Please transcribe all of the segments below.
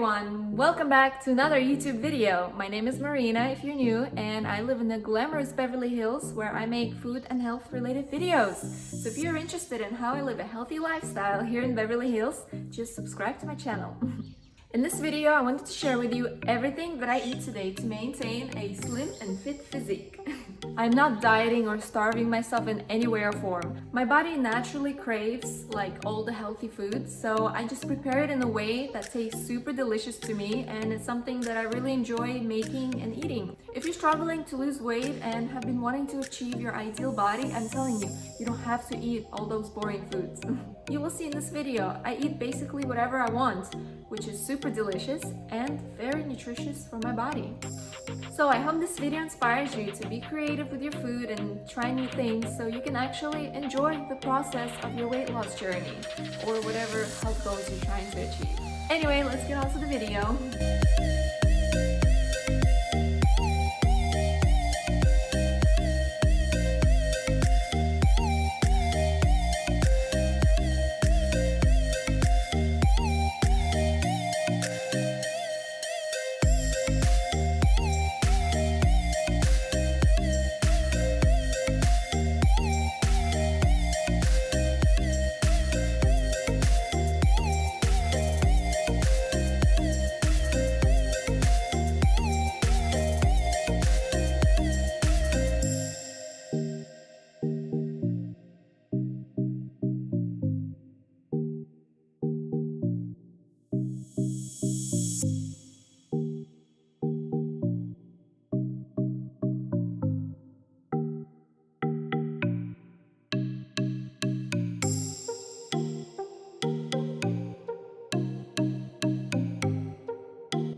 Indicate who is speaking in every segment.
Speaker 1: everyone! Welcome back to another YouTube video. My name is Marina if you're new, and I live in the glamorous Beverly Hills where I make food and health related videos. So if you're interested in how I live a healthy lifestyle here in Beverly Hills, just subscribe to my channel. In this video, I wanted to share with you everything that I eat today to maintain a slim and fit physique. I'm not dieting or starving myself in any way or form. My body naturally craves like all the healthy foods, so I just prepare it in a way that tastes super delicious to me, and it's something that I really enjoy making and eating. If you're struggling to lose weight and have been wanting to achieve your ideal body, I'm telling you, you don't have to eat all those boring foods. You will see in this video, I eat basically whatever I want, which is super delicious and very nutritious for my body. So I hope this video inspires you to be creative with your food and try new things so you can actually enjoy the process of your weight loss journey or whatever health goals you're trying to achieve. Anyway, let's get on to the video.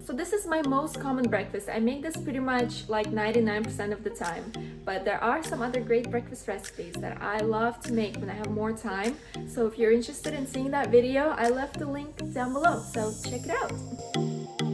Speaker 1: So this is my most common breakfast. I make this pretty much like 99% of the time, but there are some other great breakfast recipes that I love to make when I have more time. So if you're interested in seeing that video, I left the link down below, so check it out.